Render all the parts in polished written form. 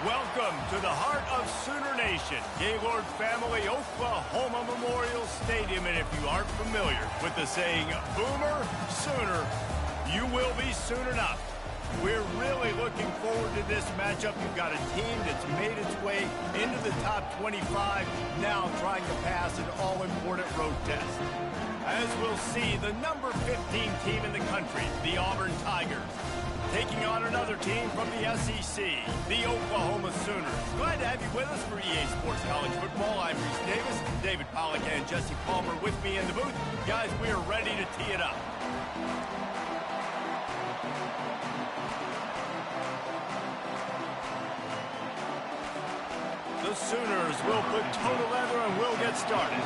Welcome to the heart of Sooner Nation, Gaylord Family Oklahoma Memorial Stadium. And if you aren't familiar with the saying, Boomer Sooner, you will be soon enough. We're really looking forward to this matchup. You've got a team that's made its way into the top 25, now trying to pass an all-important road test. As we'll see, the number 15 team in the country, the Auburn Tigers, taking on another team from the SEC, the Oklahoma Sooners. Glad to have you with us for EA Sports College Football. I'm Reese Davis, David Pollack and Jesse Palmer with me in the booth. Guys, we are ready to tee it up. The Sooners will put toe to leather and we'll get started.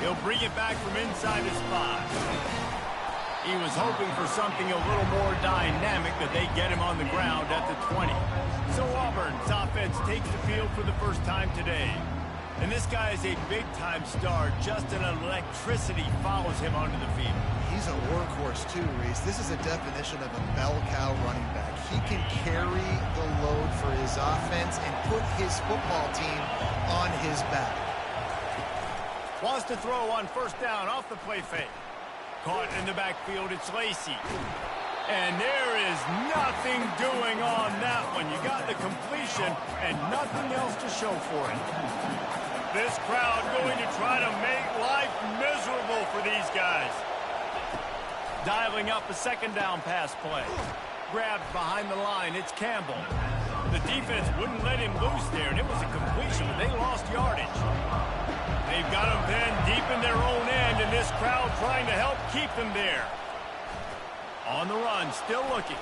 He'll bring it back from inside his 5. He was hoping for something a little more dynamic, that they get him on the ground at the 20. So Auburn's offense takes the field for the first time today. And this guy is a big-time star. Just an electricity follows him onto the field. He's a workhorse too, Reese. This is a definition of a bell cow running back. He can carry the load for his offense and put his football team on his back. Wants to throw on first down off the play fake. Caught in the backfield, it's Lacey. And there is nothing doing on that one. You got the completion and nothing else to show for it. This crowd going to try to make life miserable for these guys. Dialing up a second down pass play. Grabbed behind the line, it's Campbell. The defense wouldn't let him loose there, and it was a completion, but they lost yardage. They've got him then deep in their own end, and this crowd trying to help keep them there. On the run, still looking.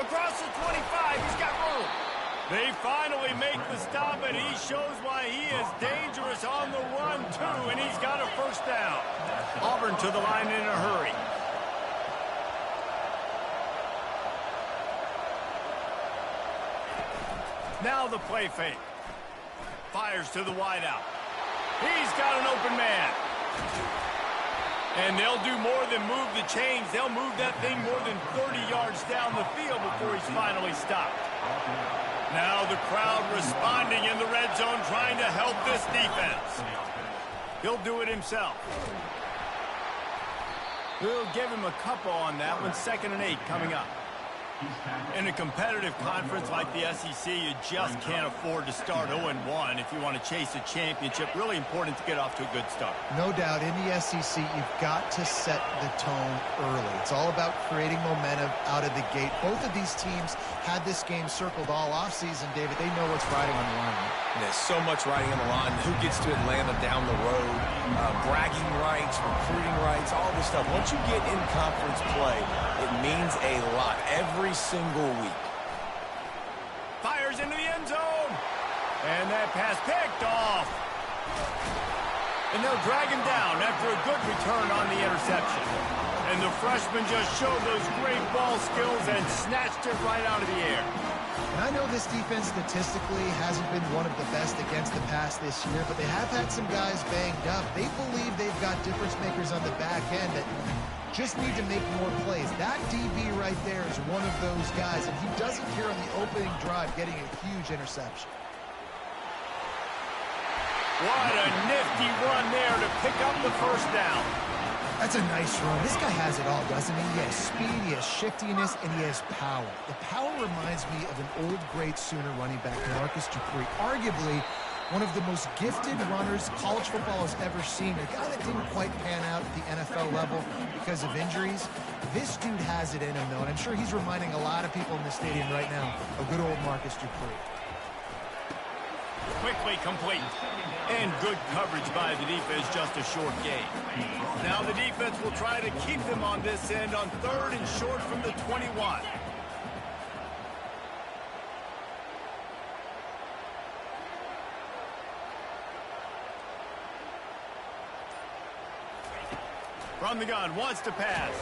Across the 25, he's got room. They finally make the stop, and he shows why he is dangerous on the run, too, and he's got a first down. Auburn to the line in a hurry. Now the play fake. Fires to the wideout. He's got an open man. And they'll do more than move the chains. They'll move that thing more than 30 yards down the field before he's finally stopped. Now the crowd responding in the red zone, trying to help this defense. He'll do it himself. We'll give him a couple on that one. 2nd and 8 coming up. In a competitive conference like the SEC, you just can't afford to start 0-1 if you want to chase a championship. Really important to get off to a good start. No doubt, in the SEC, you've got to set the tone early. It's all about creating momentum out of the gate. Both of these teams had this game circled all offseason, David. They know what's riding on the line. There's so much riding on the line. Who gets to Atlanta down the road? Bragging rights, recruiting rights, all this stuff. Once you get in conference play, it means a lot every single week. Fires into the end zone. And that pass picked off. And they'll drag him down after a good return on the interception. And the freshman just showed those great ball skills and snatched it right out of the air. And I know this defense statistically hasn't been one of the best against the pass this year, but they have had some guys banged up. They believe they've got difference makers on the back end that just need to make more plays. That DB right there is one of those guys, and he does it here on the opening drive, getting a huge interception. What a nifty run there to pick up the first down. That's a nice run. This guy has it all, doesn't he? He has speed, he has shiftiness, and he has power. The power reminds me of an old great Sooner running back, Marcus Dupree. Arguably one of the most gifted runners college football has ever seen. A guy that didn't quite pan out at the NFL level because of injuries. This dude has it in him, though, and I'm sure he's reminding a lot of people in the stadium right now of good old Marcus Dupree. Quickly complete. And good coverage by the defense, just a short gain. Now the defense will try to keep them on this end on 3rd and short from the 21. From the gun, wants to pass.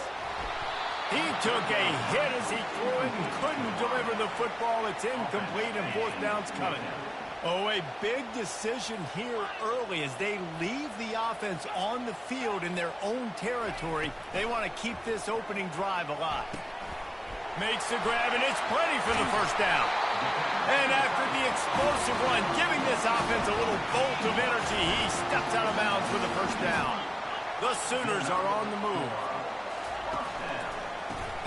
He took a hit as he threw it and couldn't deliver the football. It's incomplete and 4th down's coming. Oh, a big decision here early as they leave the offense on the field in their own territory. They want to keep this opening drive alive. Makes the grab, and it's plenty for the first down. And after the explosive run, giving this offense a little bolt of energy, he steps out of bounds for the first down. The Sooners are on the move.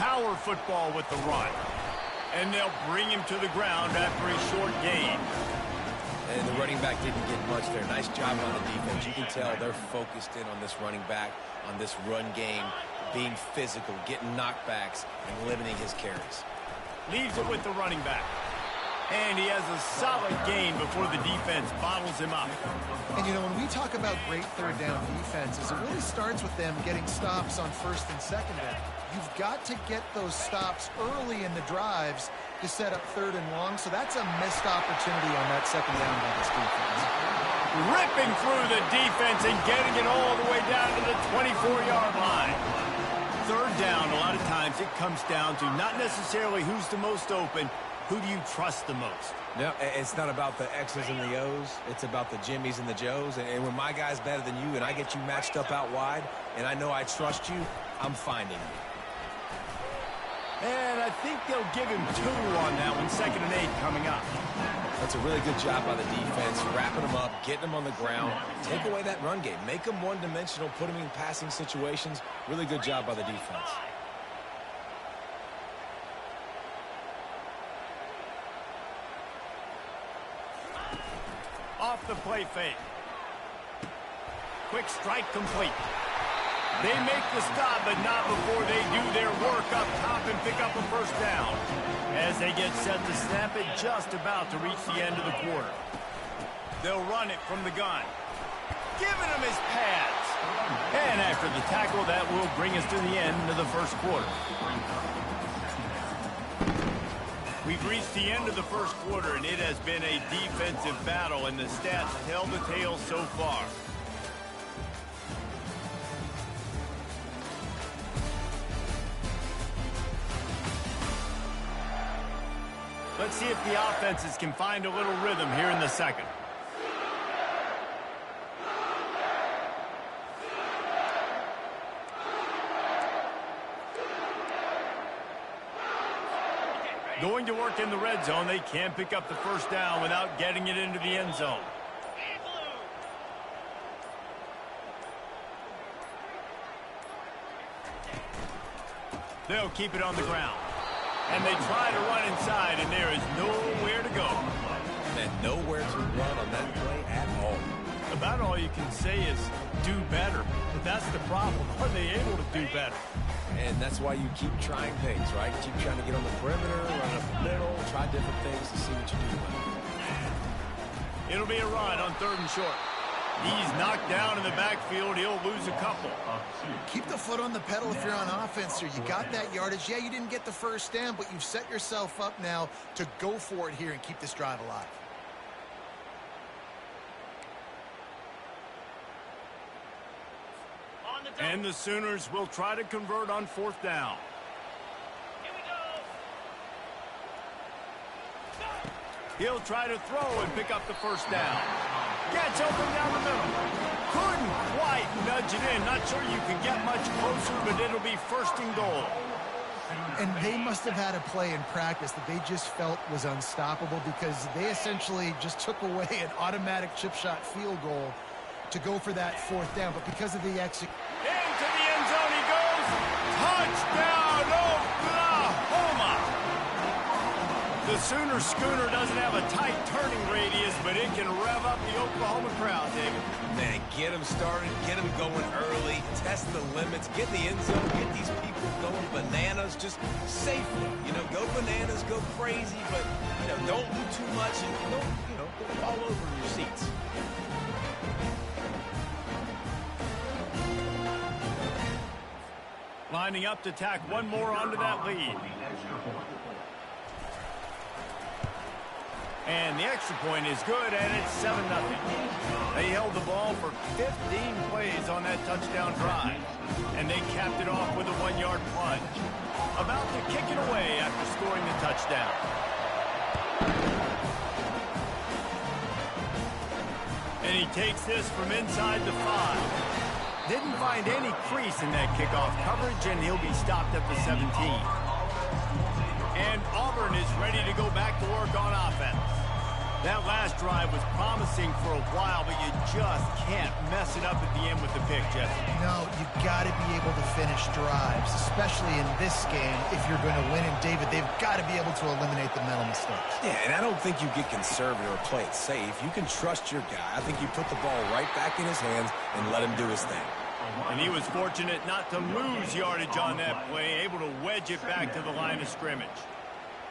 Power football with the run. And they'll bring him to the ground after a short gain. And the running back didn't get much there. Nice job on the defense. You can tell they're focused in on this running back, on this run game, being physical, getting knockbacks, and limiting his carries. Leaves it with the running back. And he has a solid gain before the defense bottles him up. And, you know, when we talk about great third down defenses, it really starts with them getting stops on first and second down. You've got to get those stops early in the drives to set up third and long, so that's a missed opportunity on that second down by this defense. Ripping through the defense and getting it all the way down to the 24-yard line. Third down, a lot of times it comes down to not necessarily who's the most open, who do you trust the most? No, it's not about the X's and the O's. It's about the Jimmies and the Joes. And when my guy's better than you and I get you matched up out wide and I know I trust you, I'm finding you. And I think they'll give him 2 on that one, 2nd and 8 coming up. That's a really good job by the defense, wrapping them up, getting them on the ground. Take away that run game. Make them one-dimensional, put them in passing situations. Really good job by the defense. Off the play fake. Quick strike complete. They make the stop, but not before they do their work up top and pick up a first down. As they get set to snap it, just about to reach the end of the quarter. They'll run it from the gun. Giving him his pads. And after the tackle, that will bring us to the end of the first quarter. We've reached the end of the first quarter, and it has been a defensive battle, and the stats tell the tale so far. Let's see if the offenses can find a little rhythm here in the second. Going to work in the red zone. They can't pick up the first down without getting it into the end zone. They'll keep it on the ground. And they try to run inside, and there is nowhere to go. And nowhere to run on that play at all. About all you can say is do better. But that's the problem. Are they able to do better? And that's why you keep trying things, right? Keep trying to get on the perimeter, run up the middle, try different things to see what you do well. It'll be a run on 3rd and short. He's knocked down in the backfield. He'll lose a couple. Keep the foot on the pedal if you're on offense here. You got that yardage. Yeah, you didn't get the first down, but you've set yourself up now to go for it here and keep this drive alive. And the Sooners will try to convert on 4th down. Here we go. He'll try to throw and pick up the first down. Gets open down the middle. Couldn't quite nudge it in. Not sure you can get much closer, but it'll be 1st and goal. And they must have had a play in practice that they just felt was unstoppable because they essentially just took away an automatic chip shot field goal to go for that 4th down. But because of the exit... Into the end zone he goes. Touchdown, Oklahoma! The Sooner schooner doesn't have a tight turning radius, but it can rev up the Oklahoma crowd, David. Man, get them started, get them going early, test the limits, get in the end zone, get these people going bananas, just safely. You know, go bananas, go crazy, but, you know, don't do too much and don't fall over in your seats. Lining up to tack one more onto that lead. And the extra point is good, and it's 7-0. They held the ball for 15 plays on that touchdown drive. And they capped it off with a 1-yard plunge. About to kick it away after scoring the touchdown. And he takes this from inside the 5. Didn't find any crease in that kickoff coverage, and he'll be stopped at the 17. And Auburn is ready to go back to work on offense. That last drive was promising for a while, but you just can't mess it up at the end with the pick, Jesse. No, you got to be able to finish drives, especially in this game if you're going to win. And, David, they've got to be able to eliminate the mental mistakes. Yeah, and I don't think you get conservative or play it safe. You can trust your guy. I think you put the ball right back in his hands and let him do his thing. And he was fortunate not to lose yardage on that play, able to wedge it back to the line of scrimmage.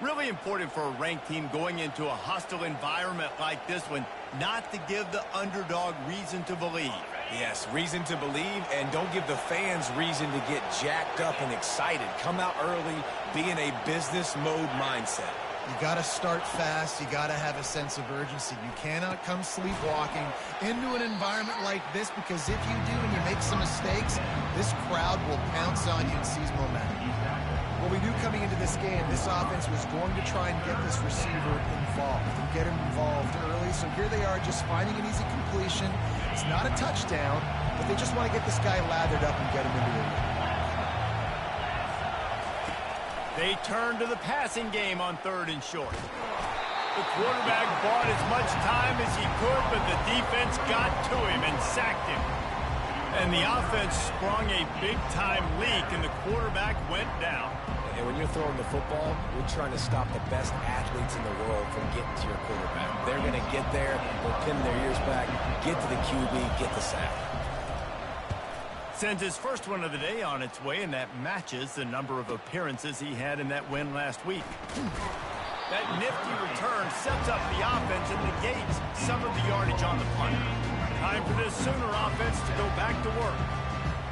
Really important for a ranked team going into a hostile environment like this one, not to give the underdog reason to believe. Yes, reason to believe, and don't give the fans reason to get jacked up and excited. Come out early, be in a business mode mindset. You got to start fast. You got to have a sense of urgency. You cannot come sleepwalking into an environment like this, because if you do and you make some mistakes, this crowd will pounce on you and seize momentum. Well, we knew coming into this game, this offense was going to try and get this receiver involved and get him involved early. So here they are just finding an easy completion. It's not a touchdown, but they just want to get this guy lathered up and get him into the lead. They turn to the passing game on 3rd and short. The quarterback bought as much time as he could, but the defense got to him and sacked him. And the offense sprung a big-time leak, and the quarterback went down. And when you're throwing the football, you're trying to stop the best athletes in the world from getting to your quarterback. They're going to get there, they'll pin their ears back, get to the QB, get the sack. Sends his first one of the day on its way, and that matches the number of appearances he had in that win last week. That nifty return sets up the offense and negates some of the yardage on the punt. Time for this Sooner offense to go back to work.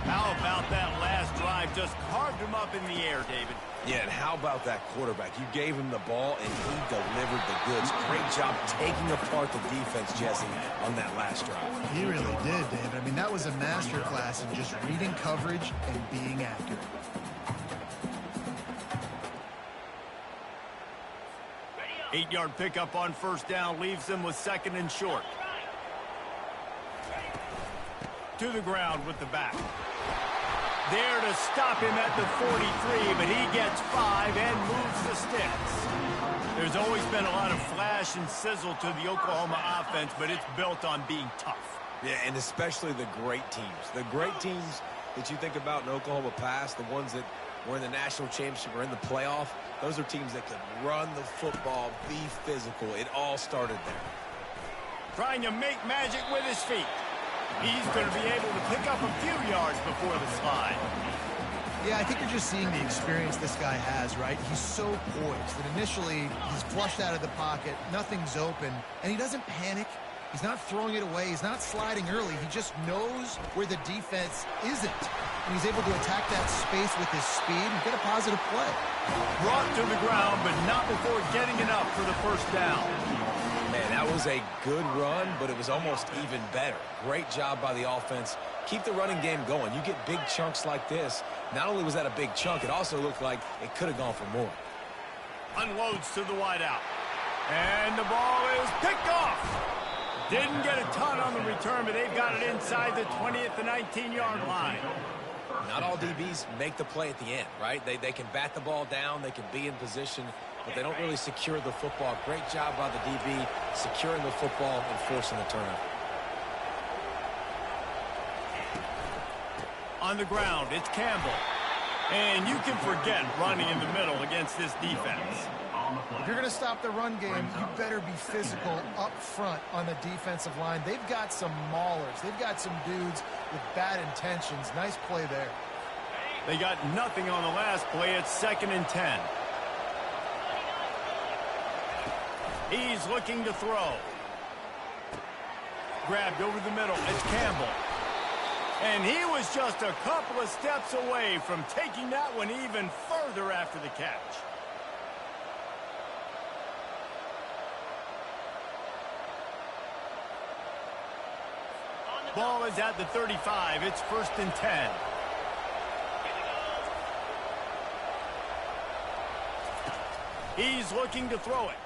How about that last drive? Just carved him up in the air, David. Yeah, and how about that quarterback? You gave him the ball, and he delivered the goods. Great job taking apart the defense, Jesse, on that last drive. He really did, David. I mean, that was a masterclass in just reading coverage and being accurate. Eight-yard pickup on 1st down leaves them with 2nd and short. To the ground with the back. There to stop him at the 43, but he gets 5 and moves the sticks. There's always been a lot of flash and sizzle to the Oklahoma offense, but it's built on being tough. Yeah, and especially the great teams. The great teams that you think about in Oklahoma past, the ones that were in the national championship or in the playoff, those are teams that could run the football, be physical. It all started there. Trying to make magic with his feet. He's going to be able to pick up a few yards before the slide. Yeah, I think you're just seeing the experience this guy has, right? He's so poised that initially he's flushed out of the pocket, nothing's open, and he doesn't panic. He's not throwing it away. He's not sliding early. He just knows where the defense isn't. And he's able to attack that space with his speed and get a positive play. Brought to the ground, but not before getting enough for the 1st down. Man, that was a good run, but it was almost even better. Great job by the offense. Keep the running game going. You get big chunks like this. Not only was that a big chunk, it also looked like it could have gone for more. Unloads to the wideout. And the ball is picked off. Didn't get a ton on the return, but they've got it inside the 20 at the 19-yard line. Not all DBs make the play at the end, right? They can bat the ball down, they can be in position, but they don't really secure the football. Great job by the DB securing the football and forcing the turnover. On the ground, it's Campbell. And you can forget running in the middle against this defense. If you're going to stop the run game, you better be physical up front on the defensive line. They've got some maulers. They've got some dudes with bad intentions. Nice play there. They got nothing on the last play. It's 2nd and 10. He's looking to throw. Grabbed over the middle. It's Campbell. And he was just a couple of steps away from taking that one even further after the catch. Ball is at the 35. It's 1st and 10. He's looking to throw it.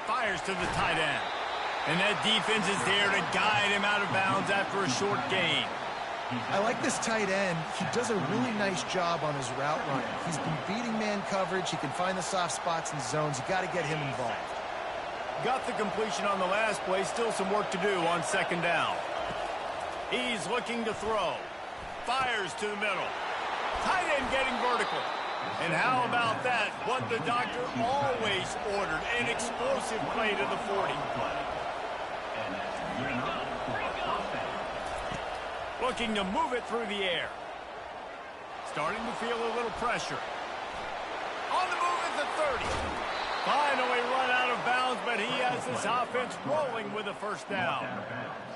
Fires to the tight end. And that defense is there to guide him out of bounds after a short gain. I like this tight end. He does a really nice job on his route running. He's been beating man coverage. He can find the soft spots and zones. You got to get him involved. Got the completion on the last play. Still some work to do on second down. He's looking to throw. Fires to the middle. Tight end getting vertical. And how about that? What the doctor always ordered. An explosive play to the 40. Looking to move it through the air. Starting to feel a little pressure. On the move at the 30. Finally run out of bounds, but he has this offense rolling with a first down.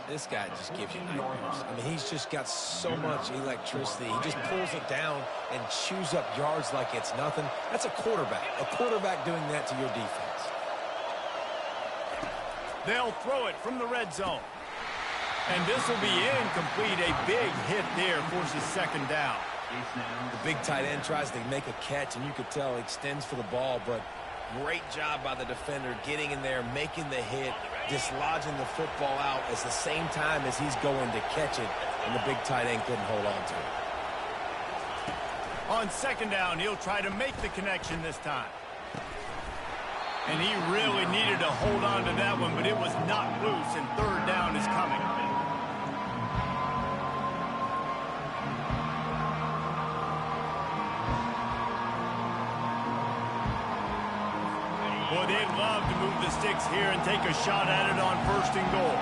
This guy just gives you nightmares. I mean, he's just got so much electricity. He just pulls it down and chews up yards like it's nothing. That's a quarterback. A quarterback doing that to your defense. They'll throw it from the red zone. And this will be incomplete. A big hit there forces second down. The big tight end tries to make a catch, and you could tell he extends for the ball, but great job by the defender getting in there, making the hit, dislodging the football out at the same time as he's going to catch it, and the big tight end couldn't hold on to it. On second down, he'll try to make the connection this time. And he really needed to hold on to that one, but it was knocked loose, and third down is coming. Boy, they'd love to move the sticks here and take a shot at it on first and goal.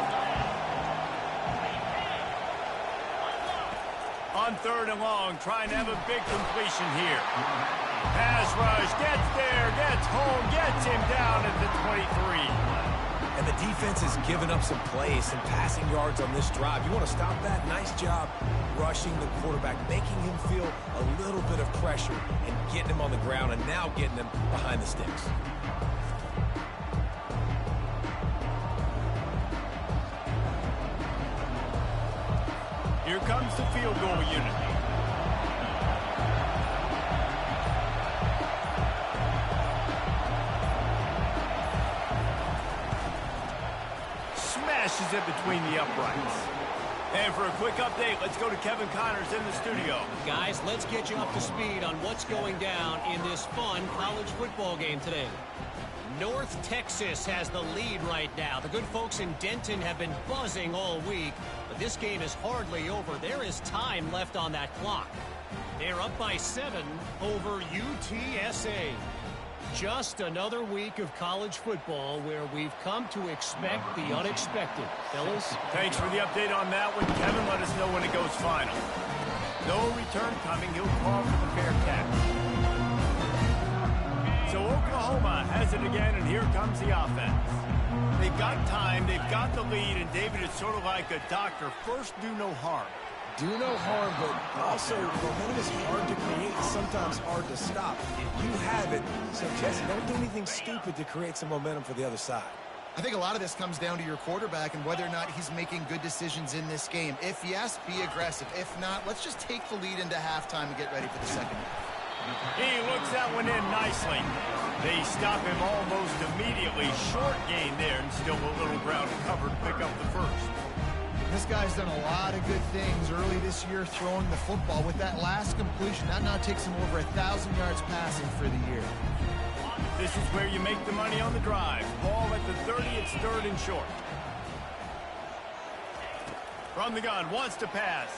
On third and long, trying to have a big completion here. Pass rush, gets there, gets home, gets him down at the 23. And the defense has given up some plays, some passing yards on this drive. You want to stop that? Nice job rushing the quarterback, making him feel a little bit of pressure and getting him on the ground and now getting him behind the sticks. Here comes the field goal unit. Smashes it between the uprights. And for a quick update, let's go to Kevin Connors in the studio. Guys, let's get you up to speed on what's going down in this fun college football game today. North Texas has the lead right now. The good folks in Denton have been buzzing all week, but this game is hardly over. There is time left on that clock. They're up by 7 over UTSA. Just another week of college football where we've come to expect the unexpected. Fellas? Thanks for the update on that one. Kevin, let us know when it goes final. No return coming. He'll call for the fair catch. So Oklahoma has it again, and here comes the offense. They've got time, they've got the lead, and David, it's sort of like a doctor. First, do no harm. Do no harm, but also momentum is hard to create, sometimes hard to stop. You have it, so Jesse, don't do anything stupid to create some momentum for the other side. I think a lot of this comes down to your quarterback and whether or not he's making good decisions in this game. If yes, be aggressive. If not, let's just take the lead into halftime and get ready for the second half. He looks that one in nicely. They stop him almost immediately. Short gain there, and still a little ground to cover to pick up the first. This guy's done a lot of good things early this year throwing the football. With that last completion, that now takes him over 1,000 yards passing for the year. This is where you make the money on the drive. Ball at the 30, it's third and short. From the gun, wants to pass.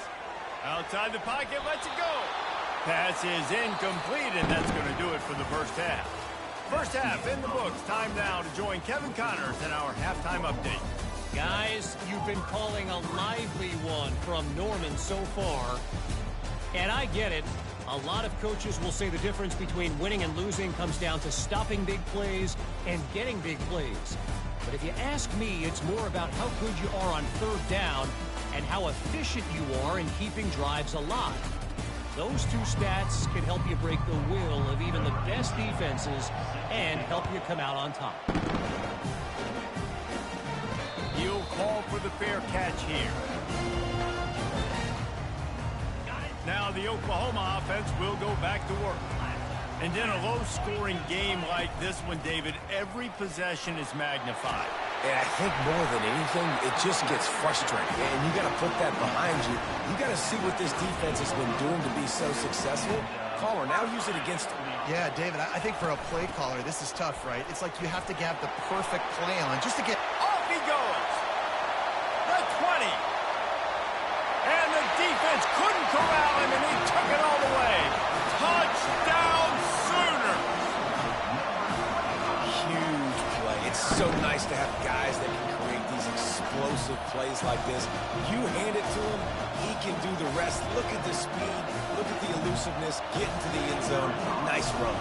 Outside the pocket, lets it go. Pass is incomplete, and that's going to do it for the first half. First half in the books. Time now to join Kevin Connors in our halftime update. Guys, you've been calling a lively one from Norman so far. And I get it. A lot of coaches will say the difference between winning and losing comes down to stopping big plays and getting big plays. But if you ask me, it's more about how good you are on third down and how efficient you are in keeping drives alive. Those two stats can help you break the will of even the best defenses and help you come out on top. He'll call for the fair catch here. Now the Oklahoma offense will go back to work. And in a low-scoring game like this one, David, every possession is magnified. And I think more than anything, it just gets frustrating. And you got to put that behind you. You got to see what this defense has been doing to be so successful. Caller, now use it against them. Yeah, David, I think for a play caller, this is tough, right? It's like you have to have the perfect play on just to get... Off he goes. The 20. And the defense couldn't corral him, and he took it all the way. Touchdown, Sooners. Huge play. It's so nice to have guys that can create these explosive plays like this. You hand it to him, he can do the rest. Look at the speed. Look at the elusiveness. Get into the end zone. Nice run.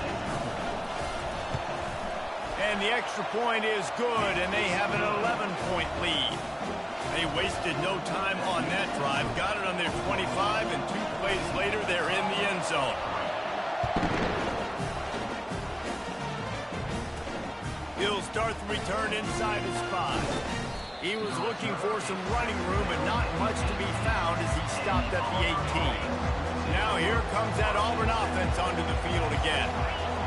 And the extra point is good, and they have an 11-point lead. They wasted no time on that drive. Got it on their 25, and 2 plays later, they're in the end zone. He'll start the return inside his 5. He was looking for some running room, but not much to be found as he stopped at the 18. Now here comes that Auburn offense onto the field again.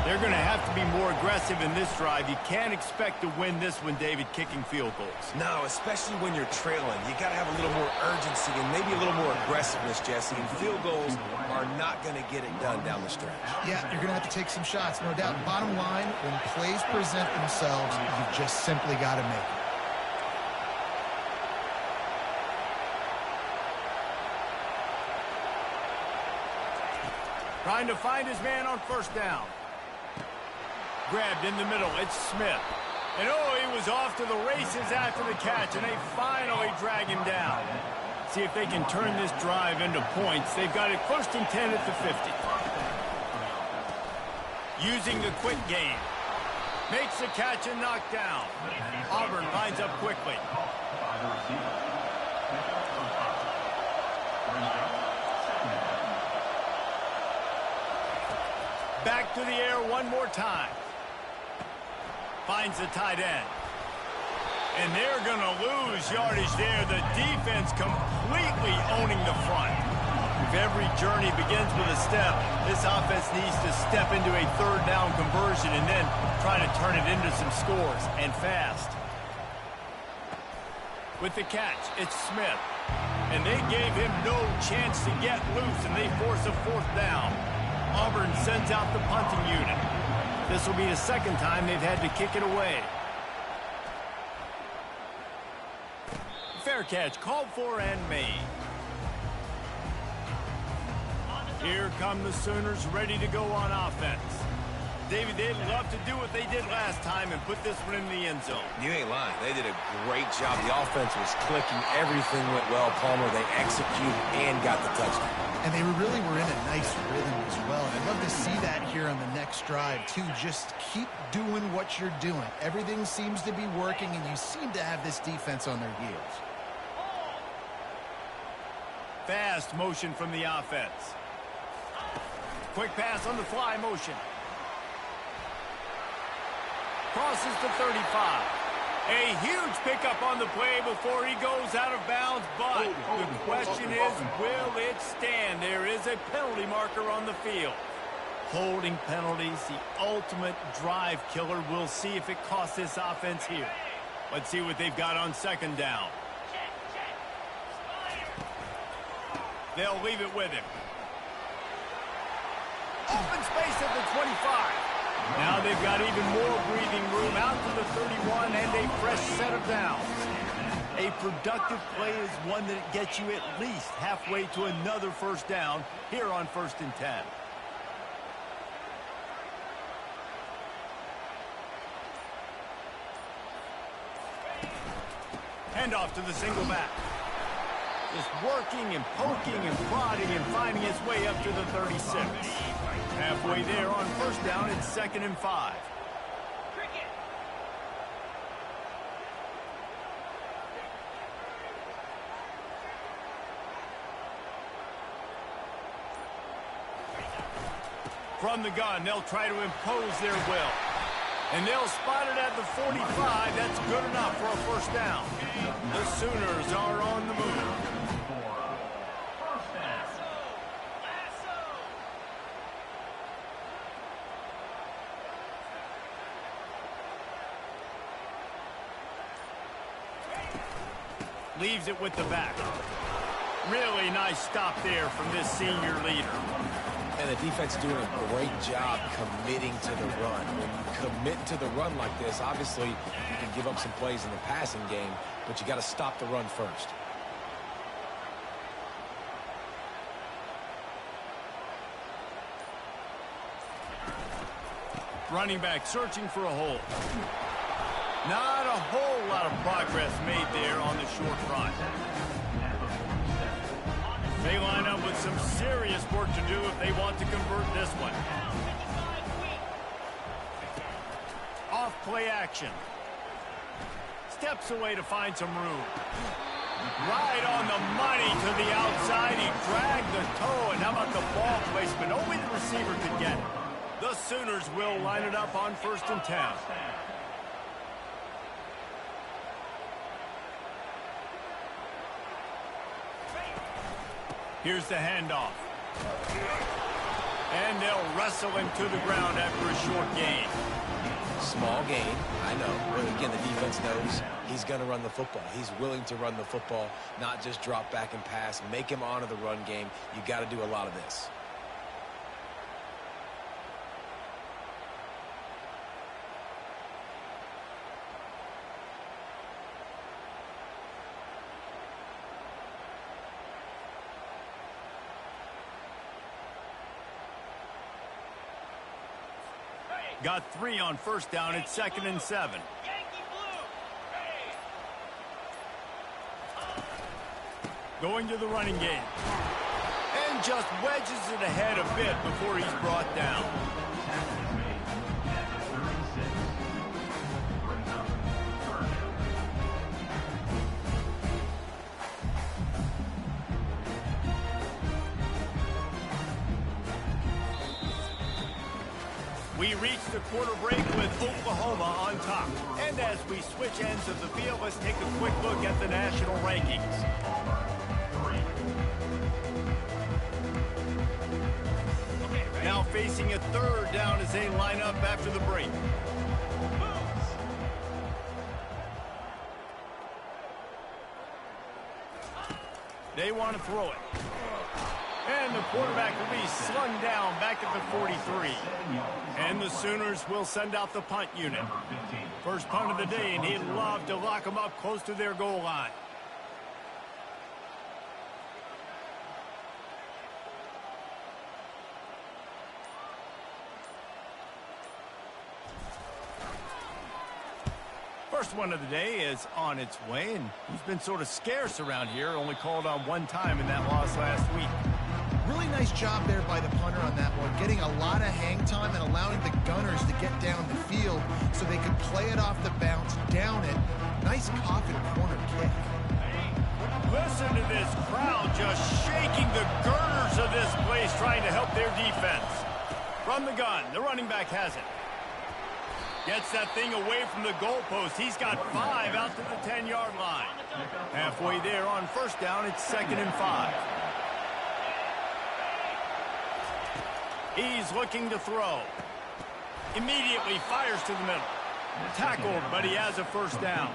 They're going to have to be more aggressive in this drive. You can't expect to win this one, David, kicking field goals. No, especially when you're trailing. You got to have a little more urgency and maybe a little more aggressiveness, Jesse. And field goals are not going to get it done down the stretch. Yeah, you're going to have to take some shots, no doubt. Bottom line, when plays present themselves, you've just simply got to make it. Trying to find his man on first down. Grabbed in the middle. It's Smith. And oh, he was off to the races after the catch, and they finally drag him down. See if they can turn this drive into points. They've got it first and 10 at the 50. Using the quick game. Makes the catch and knocked down. Auburn lines up quickly. Back to the air one more time. Finds the tight end. And they're going to lose yardage there. The defense completely owning the front. If every journey begins with a step, this offense needs to step into a third down conversion and then try to turn it into some scores, and fast. With the catch, it's Smith. And they gave him no chance to get loose, and they force a 4th down. Auburn sends out the punting unit. This will be the second time they've had to kick it away. Fair catch called for and made. Here come the Sooners ready to go on offense. David, they'd love to do what they did last time and put this one in the end zone. You ain't lying. They did a great job. The offense was clicking. Everything went well, Palmer. They executed and got the touchdown. And they really were in a nice rhythm as well. And I'd love to see that here on the next drive, too. Just keep doing what you're doing. Everything seems to be working, and you seem to have this defense on their heels. Fast motion from the offense. Quick pass on the fly motion. Crosses to 35. A huge pickup on the play before he goes out of bounds, but the question is, will it stand? There is a penalty marker on the field. Holding penalties, the ultimate drive killer. We'll see if it costs this offense here. Let's see what they've got on second down. They'll leave it with him. Open space at the 25. Now they've got even more breathing room out to the 31 and a fresh set of downs. A productive play is one that gets you at least halfway to another first down here on 1st and 10. Handoff to the single back. Just working and poking and prodding and finding its way up to the 36. Halfway there on first down, it's 2nd and 5. From the gun, they'll try to impose their will. And they'll spot it at the 45. That's good enough for a first down. The Sooners are on the move. leaves it with the back. Really nice stop there from this senior leader. And the defense doing a great job committing to the run. When you commit to the run like this, obviously you can give up some plays in the passing game, but you got to stop the run first. Running back searching for a hole. Not a whole lot of progress made there on the short run. They line up with some serious work to do if they want to convert this one. Off play action. Steps away to find some room. Right on the money to the outside. He dragged the toe, and how about the ball placement? Only the receiver could get it. The Sooners will line it up on 1st and 10. Here's the handoff. And they'll wrestle him to the ground after a short gain. Small gain, I know. But again, the defense knows he's going to run the football. He's willing to run the football, not just drop back and pass. Make him honor the run game. You got to do a lot of this. Got 3 on 1st down. It's 2nd and 7. Going to the running game. And just wedges it ahead a bit before he's brought down. We reach the quarter break with Oklahoma on top. And as we switch ends of the field, let's take a quick look at the national rankings. Now facing a 3rd down as they line up after the break. They want to throw it. And the quarterback will be slung down back at the 43. And the Sooners will send out the punt unit. First punt of the day, and he'd love to lock them up close to their goal line. First one of the day is on its way, and he's been sort of scarce around here, only called on 1 time in that loss last week. Really nice job there by the punter on that one, getting a lot of hang time and allowing the Gunners to get down the field so they could play it off the bounce, down it. Nice coffin corner kick. Listen to this crowd just shaking the girders of this place, trying to help their defense. From the gun, the running back has it. Gets that thing away from the goalpost. He's got 5 out to the 10-yard line. Halfway there on 1st down, it's 2nd and 5. He's looking to throw. Immediately fires to the middle. Tackled, but he has a 1st down.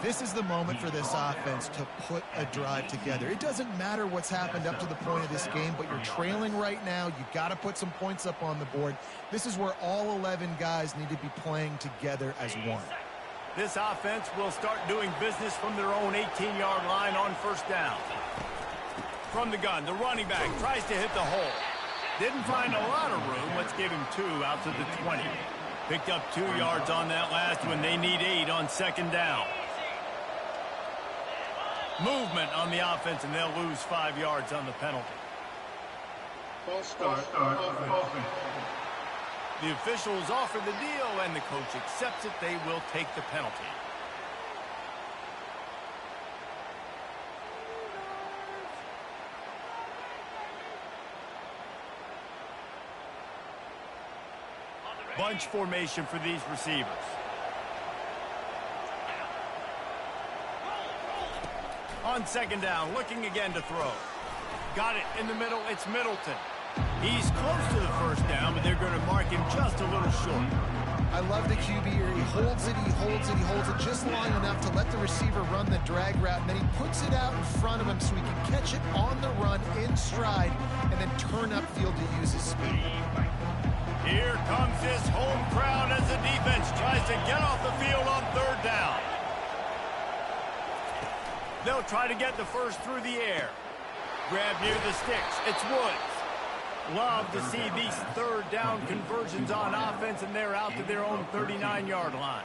This is the moment for this offense to put a drive together. It doesn't matter what's happened up to the point of this game, but you're trailing right now. You've got to put some points up on the board. This is where all 11 guys need to be playing together as one. This offense will start doing business from their own 18-yard line on 1st down. From the gun, the running back tries to hit the hole. Didn't find a lot of room. Let's give him 2 out to the 20. Picked up 2 yards on that last one. They need 8 on 2nd down. Movement on the offense, and they'll lose 5 yards on the penalty. False start. The officials offer the deal, and the coach accepts it. They will take the penalty. Bunch formation for these receivers. On 2nd down, looking again to throw. Got it in the middle. It's Middleton. He's close to the 1st down, but they're going to mark him just a little short. I love the QB here. He holds it, he holds it, he holds it just long enough to let the receiver run the drag route, and then he puts it out in front of him so he can catch it on the run in stride and then turn upfield to use his speed. Here comes this home crowd as the defense tries to get off the field on third down. They'll try to get the first through the air. Grab near the sticks. It's Woods. Love to see these third down conversions on offense, and they're out to their own 39-yard line.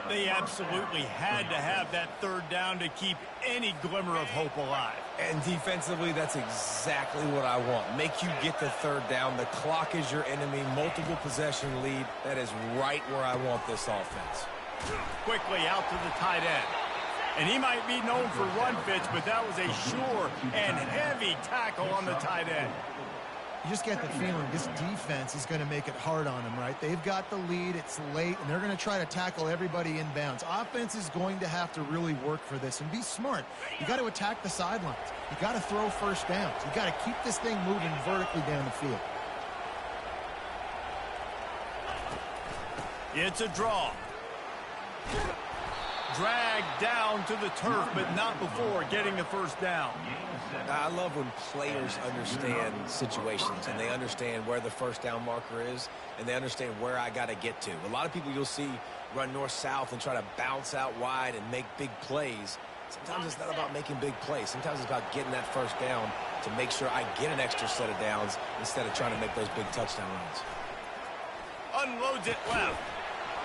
They absolutely had to have that third down to keep any glimmer of hope alive. And defensively, that's exactly what I want. Make you get the third down. The clock is your enemy. Multiple possession lead. That is right where I want this offense. Quickly out to the tight end. And he might be known for run fits, but that was a sure and heavy tackle on the tight end. You just get the feeling this defense is going to make it hard on them, right? They've got the lead, it's late, and they're going to try to tackle everybody inbounds. Offense is going to have to really work for this and be smart. You got to attack the sidelines. You got to throw first downs. You got to keep this thing moving vertically down the field. It's a draw. Dragged down to the turf, but not before getting the first down. I love when players understand situations and they understand where the first down marker is and they understand where I got to get to. A lot of people you'll see run north-south and try to bounce out wide and make big plays. Sometimes it's not about making big plays. Sometimes it's about getting that first down to make sure I get an extra set of downs instead of trying to make those big touchdown runs. Unloads it left.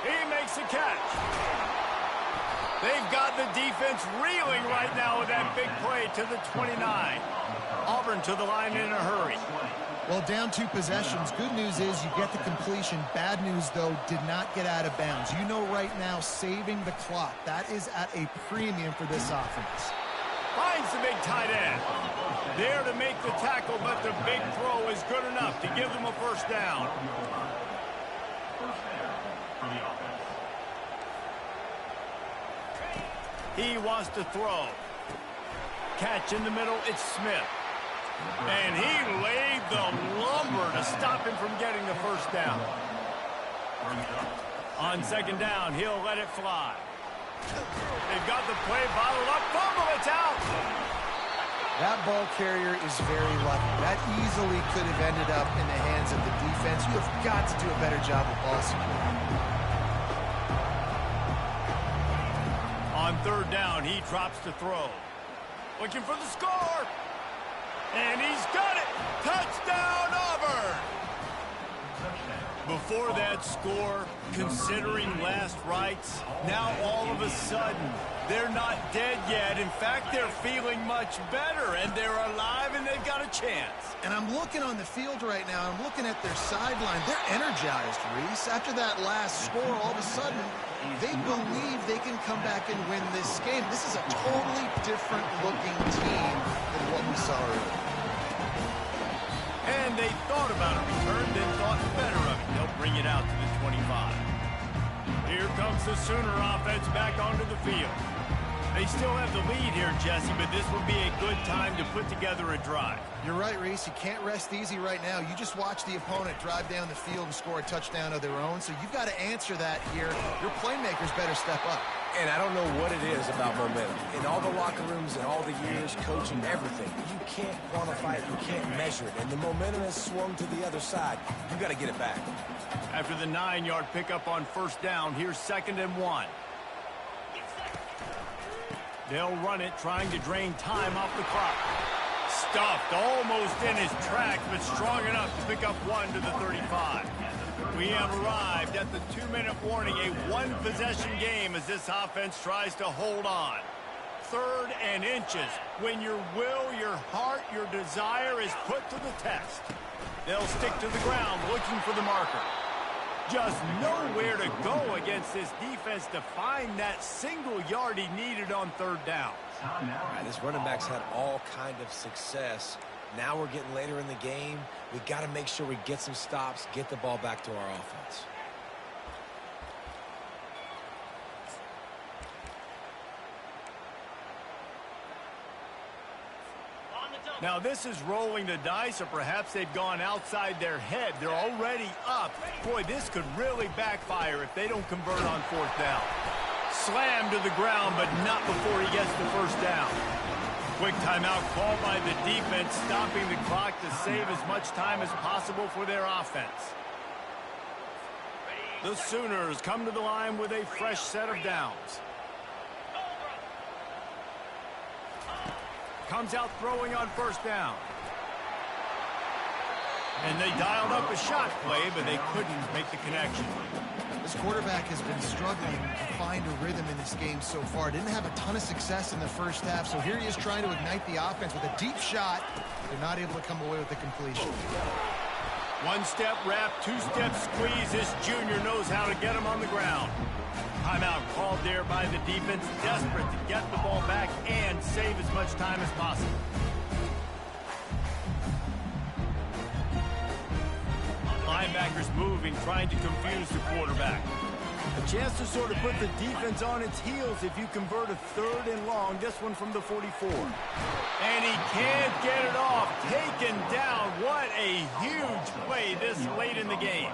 He makes the catch. They've got the defense reeling right now with that big play to the 29. Auburn to the line in a hurry. Well, down 2 possessions. Good news is you get the completion. Bad news, though, did not get out of bounds. You know right now, saving the clock. That is at a premium for this offense. Finds the big tight end. There to make the tackle, but the big throw is good enough to give them a first down. He wants to throw. Catch in the middle, it's Smith. And he laid the lumber to stop him from getting the first down. On second down, he'll let it fly. They've got the play bottled up. Fumble, it's out. That ball carrier is very lucky. That easily could have ended up in the hands of the defense. You have got to do a better job of ball security. On third down, he drops to throw. Looking for the score. And he's got it. Touchdown, Auburn. Before that score, considering last rites, now all of a sudden, they're not dead yet. In fact, they're feeling much better, and they're alive, and they've got a chance. And I'm looking on the field right now. I'm looking at their sideline. They're energized, Reese. After that last score, all of a sudden, they believe they can come back and win this game. This is a totally different-looking team than what we saw earlier. And they thought about a return, then thought better of it. They'll bring it out to the 25. Here comes the Sooner offense back onto the field. They still have the lead here, Jesse, but this would be a good time to put together a drive. You're right, Reese. You can't rest easy right now. You just watch the opponent drive down the field and score a touchdown of their own, so you've got to answer that here. Your playmakers better step up. And I don't know what it is about momentum. In all the locker rooms and all the years, coaching, everything, you can't quantify it, you can't measure it. And the momentum has swung to the other side. You got to get it back. After the 9-yard pickup on first down, here's 2nd and 1. They'll run it, trying to drain time off the clock. Stuffed almost in his tracks, but strong enough to pick up 1 to the 35. We have arrived at the 2-minute warning, a one-possession game as this offense tries to hold on. 3rd and inches, when your will, your heart, your desire is put to the test. They'll stick to the ground looking for the marker. Just nowhere to go against this defense to find that single yard he needed on 3rd down. All right, this running back's had all kind of success. Now we're getting later in the game. We got to make sure we get some stops, get the ball back to our offense. On the double. Now this is rolling the dice, or perhaps they've gone outside their head. They're already up. Boy, this could really backfire if they don't convert on fourth down. Slammed to the ground, but not before he gets the first down. Quick timeout called by the defense, stopping the clock to save as much time as possible for their offense. The Sooners come to the line with a fresh set of downs. Comes out throwing on first down. And they dialed up a shot play, but they couldn't make the connection. This quarterback has been struggling to find a rhythm in this game so far. Didn't have a ton of success in the first half, so here he is trying to ignite the offense with a deep shot. They're not able to come away with the completion. One-step wrap, two-step squeeze. This junior knows how to get him on the ground. Timeout called there by the defense, desperate to get the ball back and save as much time as possible. Linebackers moving, trying to confuse the quarterback. A chance to sort of put the defense on its heels if you convert a third and long. This one from the 44. And he can't get it off. Taken down. What a huge play this late in the game.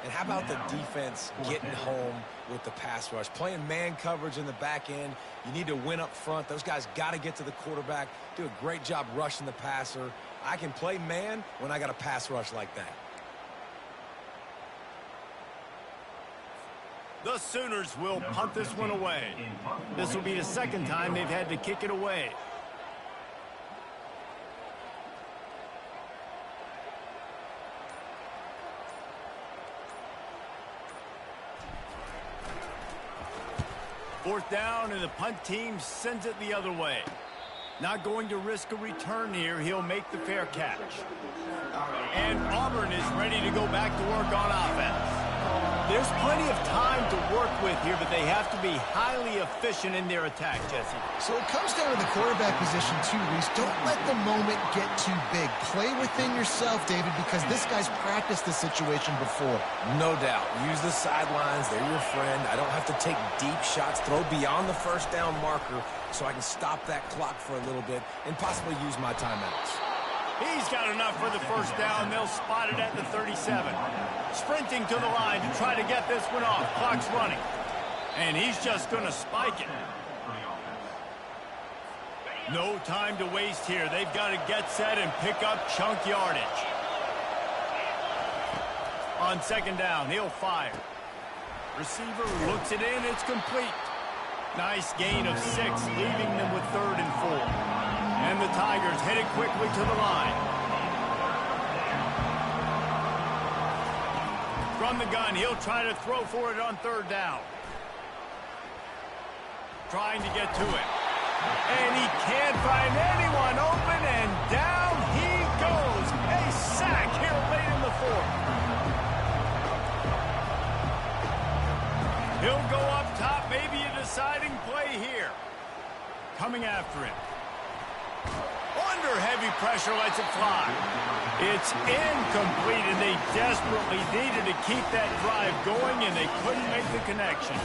And how about the defense getting home with the pass rush? Playing man coverage in the back end. You need to win up front. Those guys got to get to the quarterback. Do a great job rushing the passer. I can play man when I got a pass rush like that. The Sooners will punt this one away. This will be the second time they've had to kick it away. Fourth down, and the punt team sends it the other way. Not going to risk a return here. He'll make the fair catch. And Auburn is ready to go back to work on offense. There's plenty of time to work with here, but they have to be highly efficient in their attack, Jesse. So it comes down to the quarterback position too, Reese. Don't let the moment get too big. Play within yourself, David, because this guy's practiced this situation before. No doubt. Use the sidelines. They're your friend. I don't have to take deep shots. Throw beyond the first down marker so I can stop that clock for a little bit and possibly use my timeouts. He's got enough for the first down. They'll spot it at the 37. Sprinting to the line to try to get this one off. Clock's running. And he's just going to spike it. No time to waste here. They've got to get set and pick up chunk yardage. On second down, he'll fire. Receiver looks it in. It's complete. Nice gain of 6, leaving them with 3rd and 4. And the Tigers headed quickly to the line. From the gun, he'll try to throw for it on 3rd down. Trying to get to it. And he can't find anyone open, and down he goes. A sack here late in the 4th. He'll go up top, maybe a deciding play here. Coming after him. Under heavy pressure, lets it fly. It's incomplete, and they desperately needed to keep that drive going, and they couldn't make the connection.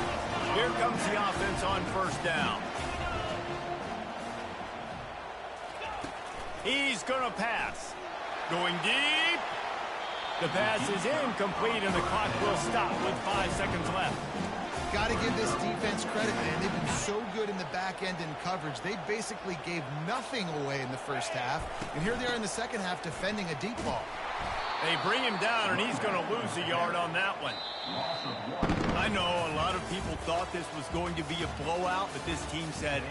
Here comes the offense on first down. He's going to pass. Going deep. The pass is incomplete, and the clock will stop with 5 seconds left. Got to give this defense credit, man. They've been so good in the back end in coverage. They basically gave nothing away in the first half. And here they are in the second half defending a deep ball. They bring him down, and he's going to lose a yard on that one. I know a lot of people thought this was going to be a blowout, but this team said,